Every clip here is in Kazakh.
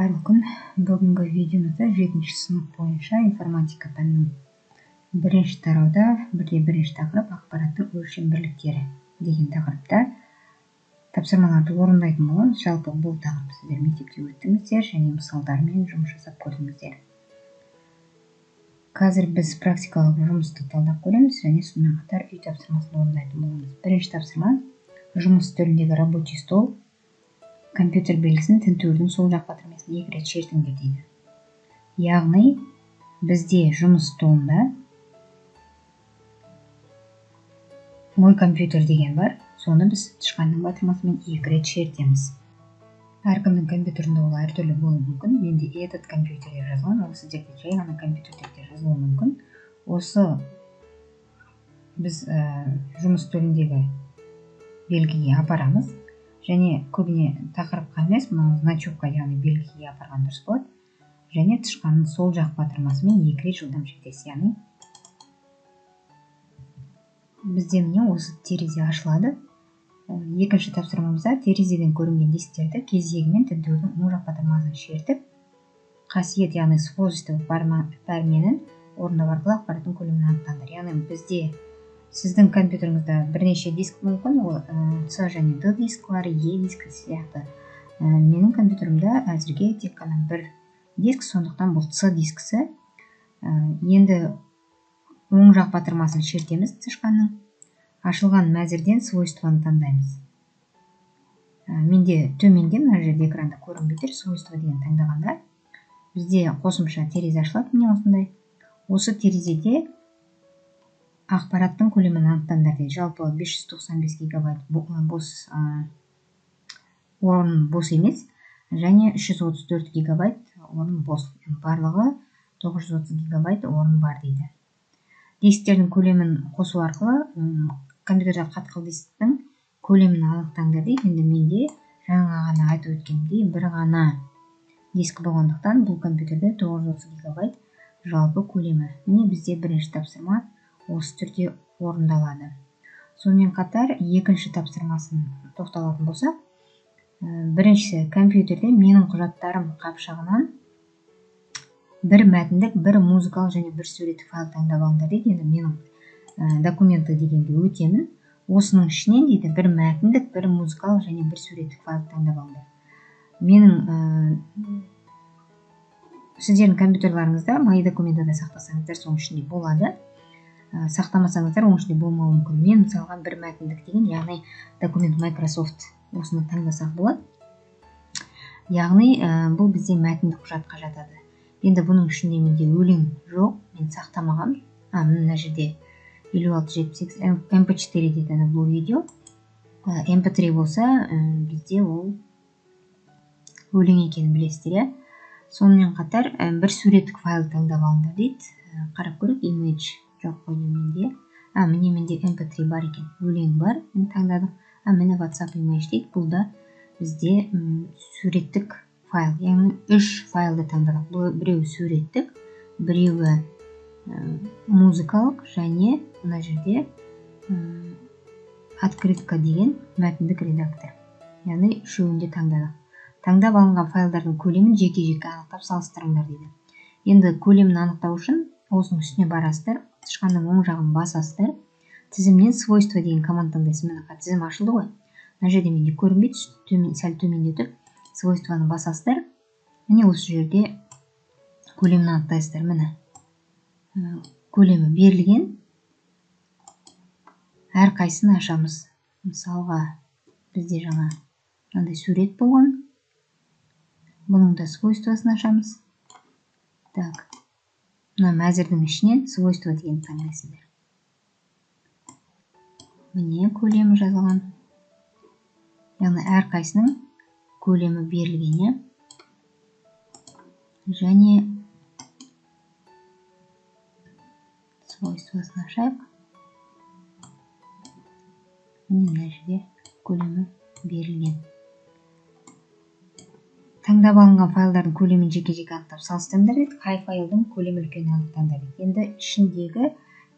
Қайырлы күн. Бүгінгі видеомызда 7-ші сынып бойынша информатика пәнінің бірінші тарауда бірінші тақырып ақпараттың өлшем бірліктері деген тақырыпта тапсырмаларды орындайтын боламыз. Жалпы бұл тақырыпты сіздер мектепте өттіңіздер және мысалдармен жұмыс жасап көрдіңіздер. Қазір біз практикалық жұмысты талдап көреміз және сонымен қатар үй тапсырмасын орындайтын боламыз. Бірінші тапсырма: жұмыс үстеліндегі рабочий стол компьютер белгісін тінтуірдің сол жақ батырмасын 2 рет шертіңдер дейді. Яғни бізде жұмыс столында мой компьютер деген бар, соны біз тышқанның батырмасымен 2 рет шертеміз. Әркімнің компьютерінде ол әртүрлі болуы мүмкін. Менде этот компьютер деп жазылған, ол сіздерде жай ғана компьютер деп жазылуы мүмкін. Осы біз жұмыс үстеліндегі белгіге апарамыз. Және көбіне тақырыпқа емес, мынау значокқа, яғни белгіге апарған дұрыс болады. Және тышқанның сол жақ батырмасымен 2 рет жылдам шертесіз. Яғни бізде міне осы терезе ашылады. Екінші тапсырмамызда терезеден көрінген дисктерді кезегімен тінтуірдің оң жақ батырмасын шертіп, қасиет, яғни свойство пәрменін орындау арқылы ақпараттың көлемін анықтаңдар. Яғни бізде сіздің компьютеріңізде бірнеше диск мүмкін, ол C және D дискілері, E дискі сияқты. Менің компьютерімде әзірге тек қана бір диск, сондықтан бұл C дискісі. Енді оң жақ батырмасын шертеміз тышқанның. Ашылған мәзірден свойствоны таңдаймыз. Менде төменде, мына жерде экранда көрінбей тұр, свойство деген таңдағанда бізде қосымша терезе ашылады, міне осындай. Осы терезеде ақпараттың көлемін анықтаңдар дейді. Жалпы 595 гигабайт орын бос емес, және 334 гигабайт орын бос. Барлығы 930 гигабайт орын бар дейді. Дисктердің көлемін қосу арқылы компьютерде қатқыл дисктің көлемін анықтаңдар дейді. Енді менде жаңа ғана айтып өткендей бір ғана диск болғандықтан бұл компьютерде 930 гигабайт жалпы көлемі. Міне бізде бірінші тапсырма осы түрде орындалады. Сонымен қатар екінші тапсырмасын тоқталатын болсақ, бірінші компьютерде менің құжаттарым қапшағынан бір мәтіндік, бір музыкалық және бір суреттік файл таңдап алыңдар дейді. Енді менің документы дегенге өтемін. Осының ішінен дейді бір мәтіндік, бір музыкалық және бір суреттік файл таңдап алыңдар. Менің сіздердің компьютерларыңызда мои документада сақтасаңыздар соның ішінде болады. Сақтамасаңыздар оның ішінде болмауы мүмкін. Мен мысалға бір мәтіндік деген, яғни документ Microsoft, осыны таңдасақ болады. Яғни бұл бізде мәтіндік құжатқа жатады. Енді бұның ішінде менде өлең жоқ, мен сақтамағам. Мына жерде 5678 MP4 дейді бұл видео. MP3 болса, бізде ол өлең екенін білесіздер. Сонымен қатар бір суреттік файл таңдап алыңдар дейді. Қарап көрейік, image жоқ қойды менде. Міне менде MP3 бар екен, өлең бар, мен таңдадым. Міне WhatsApp image дейді. Бұл да бізде суреттік файл, яғни 3 файлды таңдадық. Бұл біреуі суреттік, біреуі музыкалық және мына жерде открытка деген мәтіндік редактор. Яғни үшеуінде таңдадық. Таңдап алынған файлдардың көлемін жеке-жеке анықтап салыстырыңдар дейді. Енді көлемін анықтау үшін осының үстіне барасыздар, тышқанның оң жағын басасыздар. Тізімнен свойство деген команда таңдайсыз. Міне тізім ашылды ғой. Мына жерде менде көрінбейді, сәл төменде тұр. Свойствоны басасыздар. Міне осы жерде көлемін анықтайсыздар. Міне көлемі берілген. Әр қайсысын ашамыз. Мысалға бізде жаңа мынандай сурет болған. Бұның да свойствосын ашамыз. Так, мына мәзірдің ішінен свойство деген таңдайсыздар. Міне көлемі жазылған. Яғни әр қайсының көлемі берілген. Және свойствосын ашайық. Мына жерде көлемі берілген. Таңдап алынған файлдардың көлемін жеке-жеке анықтап салыстырыңдар дейді. Қай файлдың көлемі үлкені анықтаңдар дейді. Енді ішіндегі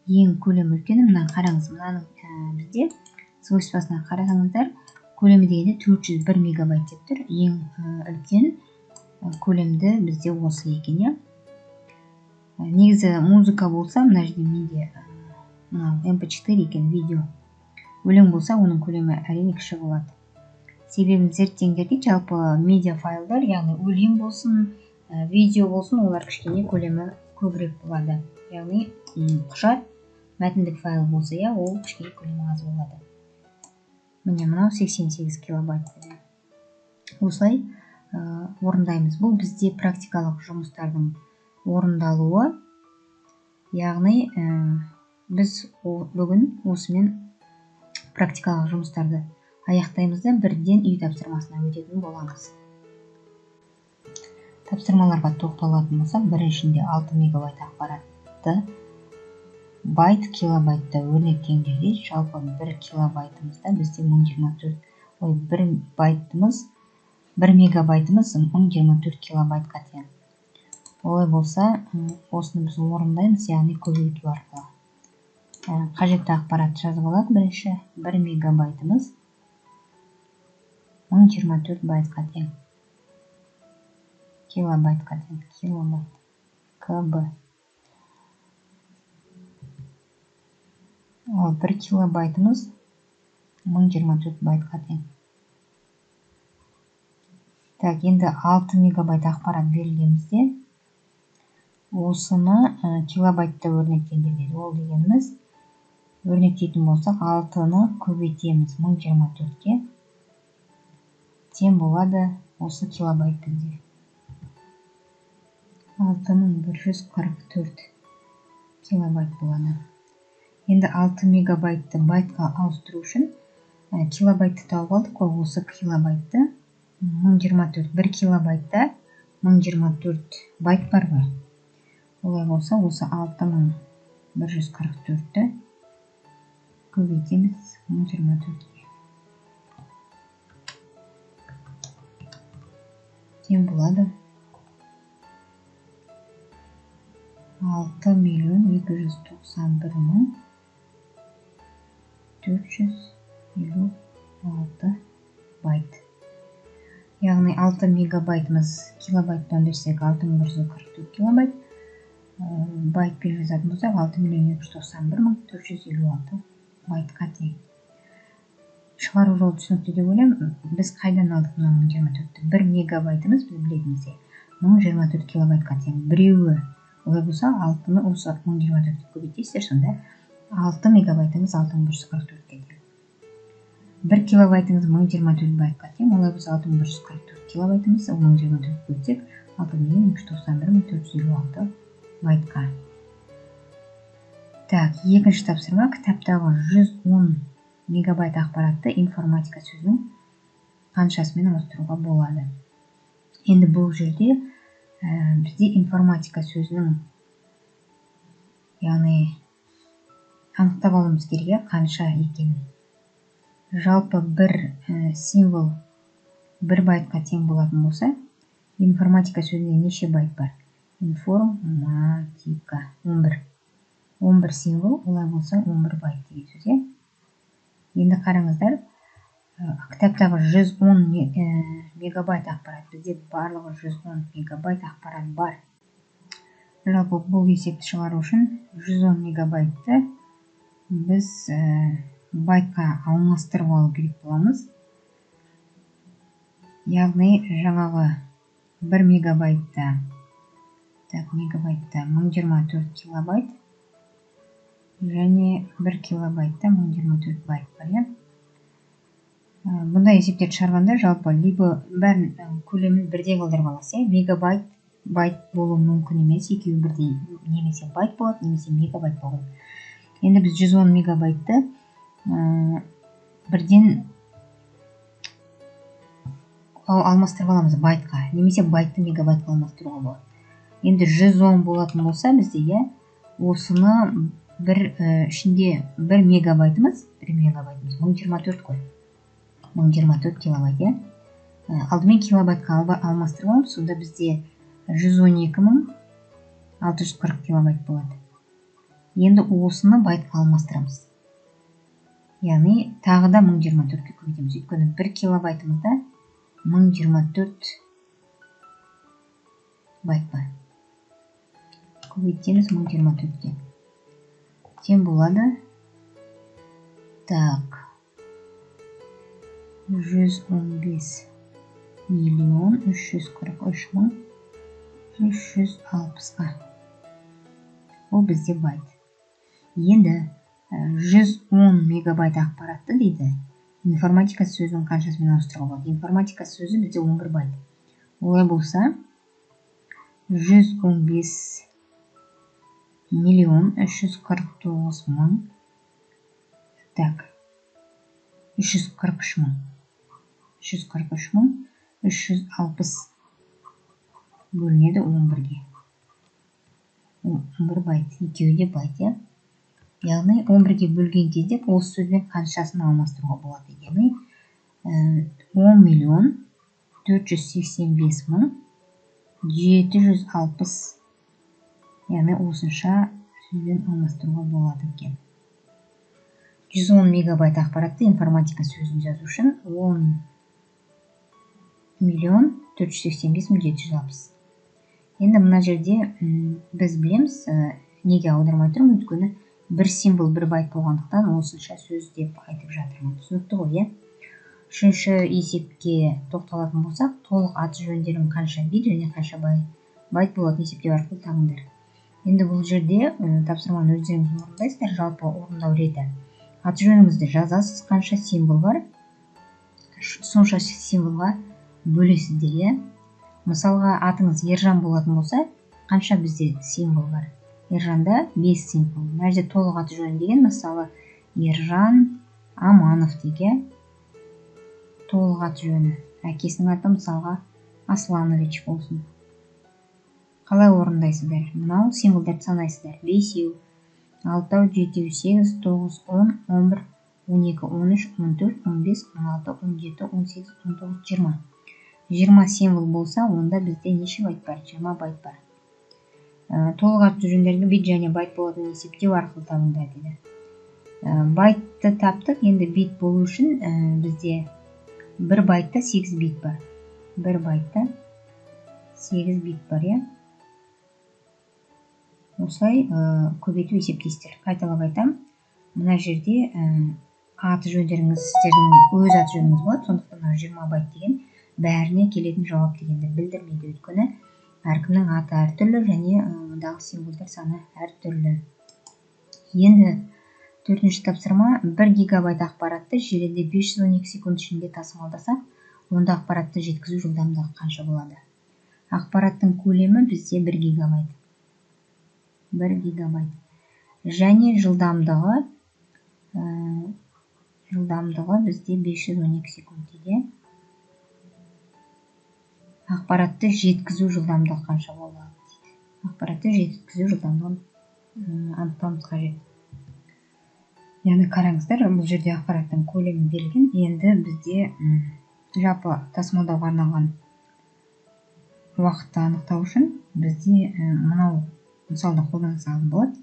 ең көлемі үлкені мына қараңыз. Мынаның бізде свойствосына қарасаңыздар, көлемі дегенде 401 мегабайт деп тұр. Ең үлкен көлемді бізде осы екен, иә. Негізі музыка болса, мына жерде менде мынау mp4 екен, видео. Өлең болса, оның көлемі әрине кіші болады. Себебін зерттеңдерде жалпы медиа файлдар, яғни өлең болсын, видео болсын, олар кішкене көлемі көбірек болады. Яғни құжат, мәтіндік файл болса, иә, ол кішкене көлемі аз болады. Міне мынау 88 килобайт. Осылай орындаймыз. Бұл бізде практикалық жұмыстардың орындалуы. Яғни біз бүгін осымен практикалық жұмыстарды аяқтаймыз да бірден үй тапсырмасына өтетін боламыз. Тапсырмаларға тоқталатын болсақ, біріншінде 6 мегабайт ақпаратты байт килобайтта өрнектеңдерде, жалпы 1 килобайтымызда бізде 1 мегабайтымыз 1024 килобайтқа тең. Олай болса, осыны біз орындаймыз, яғни көбейту арқылы. Қажетті ақпаратты жазып алады. Бірінші 1 мегабайтымыз 1024 байтқа тең. Килобайтқа тең. Килобайт. КБ. Ал 1 килобайтымыз 1024 байтқа тең. Так, енді 6 мегабайт ақпарат берілгенімізде осыны килобайтта өрнектендіреді. Ол дегеніміз, өрнектейтін болсақ, 6-ны көбейтеміз 1024-ке. Тең болады осы килобайт бізде. 6144 килобайт болады. Енді 6 мегабайтты байтқа ауыстыру үшін килобайтты тауып алдық қой, осы килобайтты 1024, 1 килобайтта 1024 байт бар ғой. Олай болса, осы 6144-ті көбейтеміз 1024-ке. Тең болады 6.291.456 байт. Яғни 6 мегабайтымыз килобайттан өндірсек 6144 килобайт. Байтпен жазатын болсақ 6.291.456 байтқа тең. Шығару жолы түсінікті деп ойлаймын. Біз қайдан алдық мына 1024-ті? 1 мегабайтымыз біз білетінімізде 1024 килобайтқа тең. Біреуі, олай болса, 6-ны осы 1024-ке көбейтесіздер, сонда 6 мегабайтыңыз 6144-ке тең. 1 килобайтыңыз 1024 байтқа тең, олай болса 6144 килобайтымыз 1024-ке көбейтсек 6.291.456 байтқа. Так, екінші тапсырма, кітаптағы 110 мегабайт ақпаратты информатика сөзінің қаншасымен ауыстыруға болады. Енді бұл жерде бізде информатика сөзінің, яғни анықтап алуымыз керек қанша екен. Жалпы бір символ 1 байтқа тең болатын болса, информатика сөзінде неше байт бар? Информатика 11. 11 символ, олай болса 11 байт деген сөз, е? Енді қараңыздар, кітаптағы 110 мегабайт ақпарат, бізде барлығы 110 мегабайт ақпарат бар. Жалпы бұл есепті шығару үшін 110 мегабайтты біз байтқа алмастырып алу керек боламыз. Яғни жаңағы 1 мегабайтта 1024 килобайт және 1 килобайтта 1024 байт бар, е? Бұндай есептерді шығарғанда жалпы либо бәрін көлемін бірдей қалдырып аласыз, е? Мегабайт, байт болуы мүмкін емес, екеуі бірдей, немесе байт болады, немесе мегабайт болады. Енді біз 110 мегабайтты бірден алмастырып аламыз байтқа, немесе байтты мегабайтқа алмастыруға болады. Енді 110 болатын болса бізде, осыны ішінде 1 мегабайтымыз 1024 қой. 1024 килобайт, е? Алдымен килобайтқа алмастырып аламыз, сонда бізде 112.640 килобайт болады. Енді осыны байтқа алмастырамыз. Яғни тағы да 1024-ке көбейтеміз. Өйткені 1 килобайтымызда 1024 байт бар. Көбейтеміз 1024-те. Тең болады. Так. 115 миллион 343 мың 360-ға. Ол бізде байт. Енді 110 мегабайт ақпаратты дейді. Информатика сөзінің қаншасымен ауыстыруға болады? Информатика сөзі бізде 11 байт. Олай болса 115 миллион 349 мың. Так. 343 мың. 343 мың 360 бөлінеді 11-ге. 11 байт. Екеуі де байт, е? Яғни 11-ге бөлген кезде осы сөзбен қаншасын алмастыруға болады? Яғни 10 миллион 485 мың 760. Яғни осынша сөзбен алмастыруға болады екен. 110 мегабайт ақпаратты информатика сөзін жазу үшін 10 миллион 485 мың 760. Енді мына жерде біз білеміз, неге аудармай тұрмын, өйткені бір символ бір байт болғандықтан осынша сөз деп айтып жатырмын. Түсінікті ғой, е? Үшінші есепке тоқталатын болсақ, толық аты жөндерін қанша бит және қанша байт болатын есептеу арқылы табыңдар. Енді бұл жерде тапсырманы өздеріңіз орындайсыздар, жалпы орындау реті. Аты жөніңізді жазасыз, қанша символ бар, сонша символға бөлесіздер, е? Мысалға, атыңыз Ержан болатын болса, қанша бізде символ бар? Ержанда 5 символ. Мына жерде толық аты жөні деген, мысалы, Ержан Аманов деген толық аты жөні. Әкесінің аты мысалға Асланович болсын. Қалай орындайсыздар? Мынау символдарды санайсыздар. 5, 6, 7, 8, 9, 10, 11, 12, 13, 14, 15, 16, 17, 18, 19, 20. 20 символ болса, онда бізде неше байт бар? 20 байт бар. Толық аты жөндерді бит және байт болатын есептеу арқылы табыңдар дейді. Байтты таптық, енді бит болу үшін бізде бір байтта 8 бит бар. Бір байтта 8 бит бар, е? Осылай көбейту есептейсіздер. Қайталап айтам. Мына жерде аты жөндеріңіз, сіздердің өз аты жөніңіз болады, сондықтан 20 байт деген бәріне келетін жауап дегенді білдірмейді, өйткені әркімнің аты әртүрлі және мұндағы символдар саны әртүрлі. Енді төртінші тапсырма, 1 гигабайт ақпаратты желіде 512 секунд ішінде тасымалдасақ, онда ақпаратты жеткізу жылдамдығы қанша болады? Ақпараттың көлемі бізде 1 гигабайт. 1 гигабайт. Және жылдамдығы бізде 512 секунд дейді. Ақпаратты жеткізу жылдамдығы қанша болады дейді. Ақпаратты жеткізу жылдамдығын анықтауымыз қажет. Яғни қараңыздар, бұл жерде ақпараттың көлемі берілген. Енді бізде жалпы тасымалдауға арналған уақытты анықтау үшін бізде мынау мысалды қолдансаңыз болады.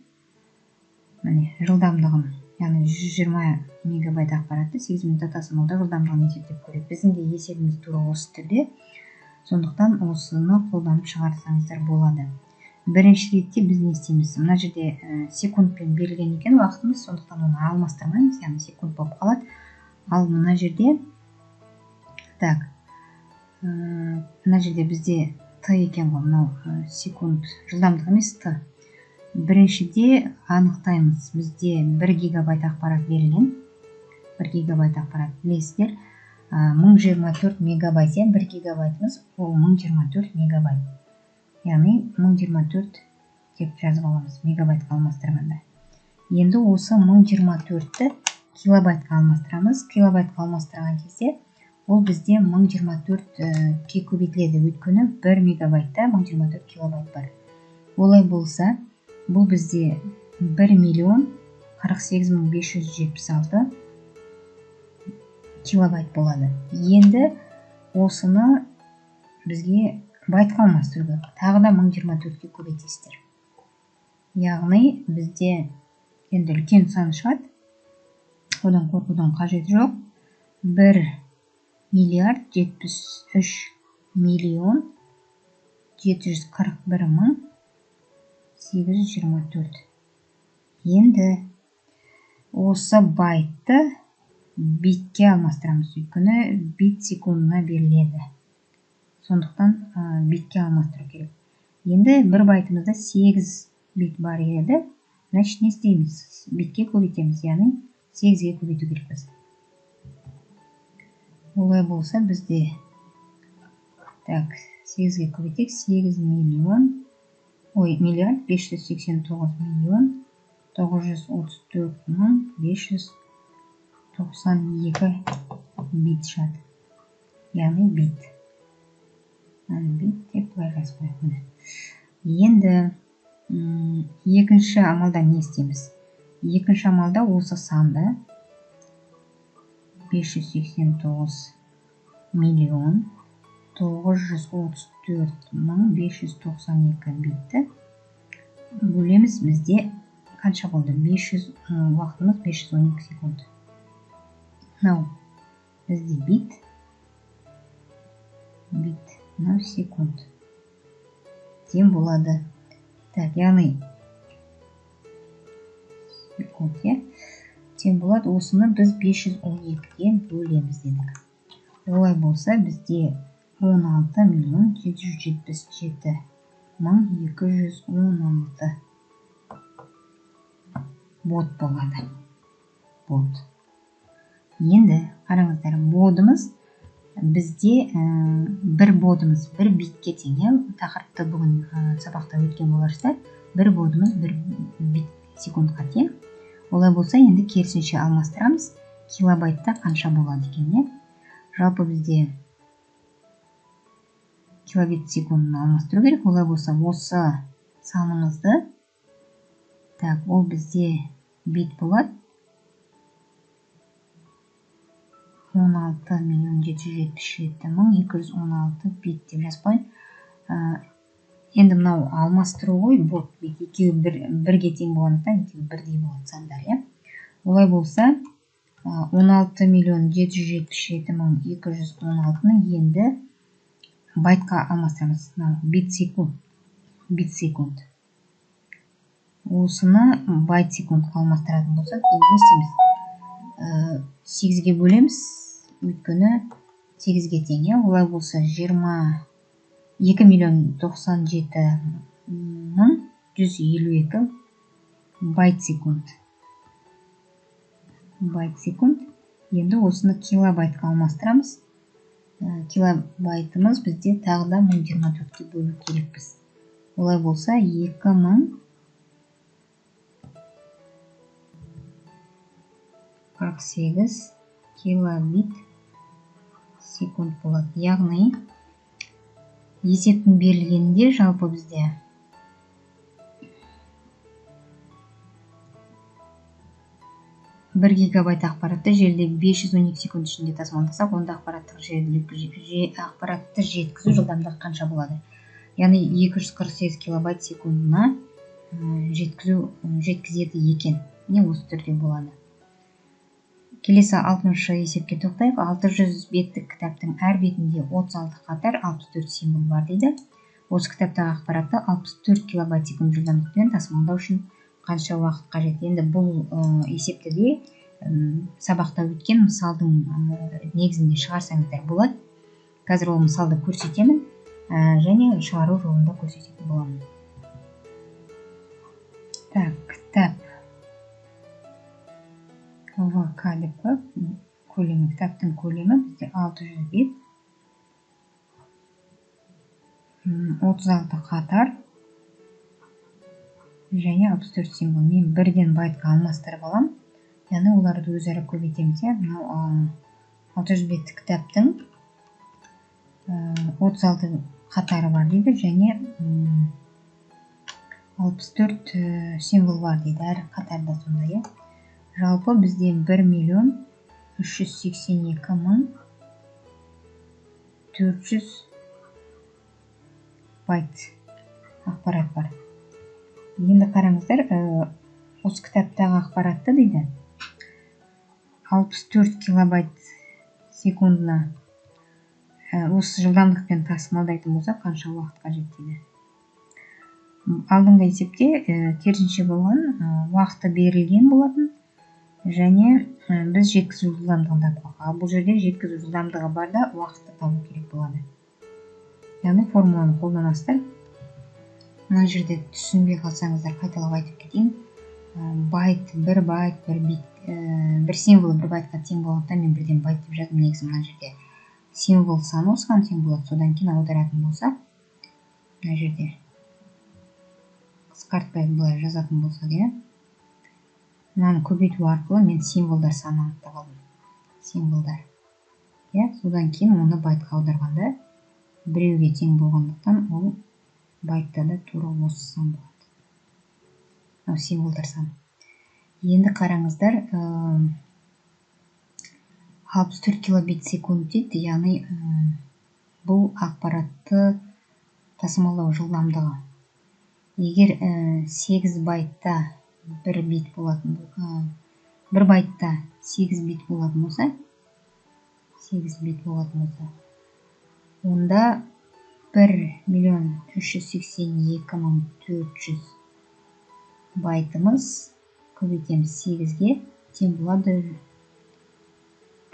Міне, жылдамдығын, яғни 120 мегабайт ақпаратты 8 минутта тасымалдау жылдамдығын есептеп көреді. Біздің де есебіміз тура осы түрде. Сондықтан осыны қолданып шығарсаңыздар болады. Бірінші ретте біз не істейміз? Мына жерде секундпен берілген екен уақытымыз, сондықтан оны алмастырмаймыз, яғни секунд болып қалады. Ал мына жерде мына жерде бізде Т екен ғой, мынау секунд, жылдамдық емес Т. Біріншіде анықтаймыз. Бізде 1 гигабайт ақпарат берілген. 1 гигабайт ақпарат білесіздер. 1024 мегабайт, 1 гигабайтымыз ол 1024 мегабайт. Яғни 1024 деп жазып аламыз мегабайтқа алмастырғанда. Енді осы 1024-ті килобайтқа алмастырамыз. Килобайтқа алмастырған кезде ол бізде 1024-ке көбейтіледі, өйткені 1 мегабайтта 1024 килобайт бар. Олай болса, бұл бізде 1 миллион 48 мың 576 килобайт болады. Енді осыны бізге байтқа алмастыруға тағы да 1024-ке көбейтесіздер. Яғни бізде енді үлкен сан шығады. Одан қорқудың қажеті жоқ. 1 миллиард 73 миллион 741.824. Енді осы байтты битке алмастырамыз, өйткені бит секундына беріледі. Сондықтан битке алмастыру керек. Енді бір байтымызда 8 бит бар еді. Значит, не істейміз? Битке көбейтеміз, яғни 8-ге көбейту керекпіз. Олай болса бізде 8-ге көбейтек, 8 миллиард 589 миллион 934 мың 592 бит шығады. Яғни бит. Бит деп былай жазып қояйық. Енді екінші амалда не істейміз? Екінші амалда осы санды 589 миллион 934 мың 592 битті бөлеміз. Бізде қанша болды? Уақытымыз 512 секунд. Мынау бізде бит, мынау секунд. Тең болады. Яғни секунд, тең болады. Осыны біз 512-ге бөлеміз дедік. Олай болса бізде 16 миллион 777 мың 216 бот болады. Бот. Енді қараңыздар, бодымыз бізде бір бодымыз бір битке тең. Тақырыпты бүгін сабақта өткен боларсыздар. Бір бодымыз бір бит секундқа тең. Олай болса, енді керісінше алмастырамыз. Килобайтта қанша болады екен? Жалпы бізде килобит секундын алмастыру керек. Олай болса, осы санымызды, ол бізде бит болады. 16 миллион 777 мың 216 бит деп жазбай. Енді мынау алмастыру ғой, бот бит. Екеуі бірге тең болғандықтан, екеуі бірдей болады сандар. Олай болса, 16 миллион 777 мың 216-ны енді байтқа алмастырамыз. Бит секунд. Осыны байт секундқа алмастыратын болсақ, не істейміз? 8-ге бөлеміз, өйткені 8-ге тең. Олай болса 2 миллион 97 мың 152 байт секунд. Енді осыны килобайтқа алмастырамыз. Килобайтымыз бізде тағы да 1024-ке бөлу керекпіз. Олай болса 2048 килобит секунд болады. Яғни есептің берілгенде жалпы бізде 1 гигабайт ақпаратты желіде 512 секунд ішінде тасымалдасақ, онда ақпаратты жеткізу жылдамдығы қанша болады? Яғни 248 килобайт секундына жеткізеді екен. Не осы түрде болады? Келесі 60-шы есепке тоқтайық. 600 беттік кітаптың әр бетінде 36 қатар 64 символ бар дейді. Осы кітаптағы ақпаратты 64 килобайт секунд жылдамдықпен тасымалдау үшін қанша уақыт қажет? Енді бұл есепті де сабақта өткен мысалдың негізінде шығарсаңыздар болады. Қазір ол мысалды көрсетемін және шығару жолында көрсететін боламын. Кітап ВК деп қойып, кітаптың көлемі бізде 600 бет, 36 қатар және 64 символ. Мен бірден байтқа алмастырып алам. Яғни оларды өзара көбейтеміз. 600 бетті кітаптың 36 қатары бар дейді және 64 символ бар дейді әр қатарда сондай. Жалпы бізде 1 миллион 382 мың 400 байт ақпарат бар. Енді қараңыздар, осы кітаптағы ақпаратты дейді 64 килобайт секундына осы жылдамдықпен тасымалдайтын болса қанша уақыт қажет дейді. Алдыңғы есепте керісінше болған, уақыты берілген болатын және біз жеткізу жылдамдығын тапқық. Ал бұл жерде жеткізу жылдамдығы барда уақытты табу керек болады. Яғни формуланы қолданасыздар. Мына жерде түсінбей қалсаңыздар қайталап айтып кетейін. Бір байт, бір символ бір байтқа тең болғандықтан мен бірден байт деп жаздым. Негізі мына жерде символ саны осыған тең болады. Содан кейін аударатын болсақ, мына жерде қысқартпай былай жазатын болса иә. Мынаны көбейту арқылы мен символдар санын анықтап алдым. Символдар. Иә, содан кейін оны байтқа аударғанда біреуге тең болғандықтан ол байтта да тура осы сан болады. Мынау символдар саны. Енді қараңыздар, 64 килобит секунд дейді, яғни бұл ақпаратты тасымалдау жылдамдығы. Егер 8 байтта 1 бит болатын, 1 байтта 8 бит болатын болса, онда 1.382.400 байтымыз көбейтеміз 8-ге тең болады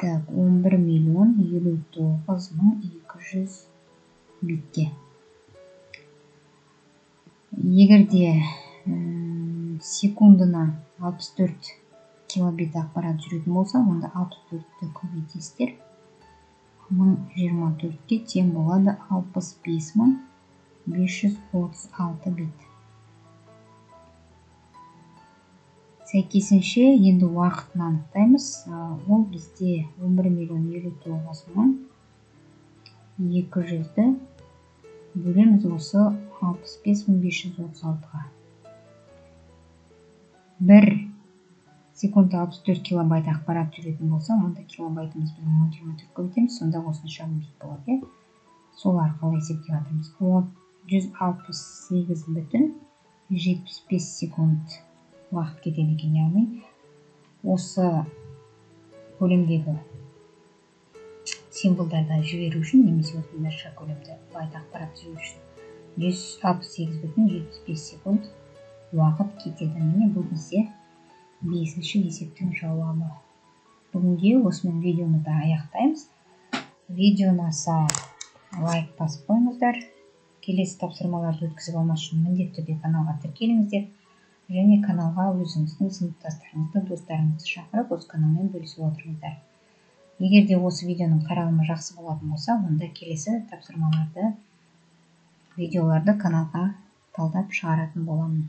11.059.200 битке. Егерде секундына 64 килобит ақпарат жүретін болса, онда 64-ті көбейтесіздер 1024-ке тең болады 65.536 бит. Сәйкесінше енді уақытын анықтаймыз. Ол бізде 11.059.200-ді бөлеміз осы 65.536-ға. 1 секундта 64 килобайт ақпарат жүретін болса, онда килобайтымыз 1024 көбейтеміз, сонда осынша бит болады. Сол арқылы есептеп жатырмыз. 168,75 секунд уақыт кетеді екен, яғни осы көлемдегі символдарды жіберу үшін, немесе осынша көлемді байт ақпарат жіберу үшін 168,75 секунд уақыт кетеді. Міне бұл бізде 5-ші есептің жауабы. Бүгінге осымен видеоны да аяқтаймыз. Видео ұнаса лайк басып қойыңыздар. Келесі тапсырмаларды өткізіп алмас үшін міндетті түрде каналға тіркеліңіздер. Және каналға өзіңіздің сыныптастарыңызды, достарыңызды шақырып, осы каналмен бөлісіп отырыңыздар. Егер де осы видеоның қаралымы жақсы болатын болса, онда келесі тапсырмаларды, видеоларды каналға талдап шығаратын боламын.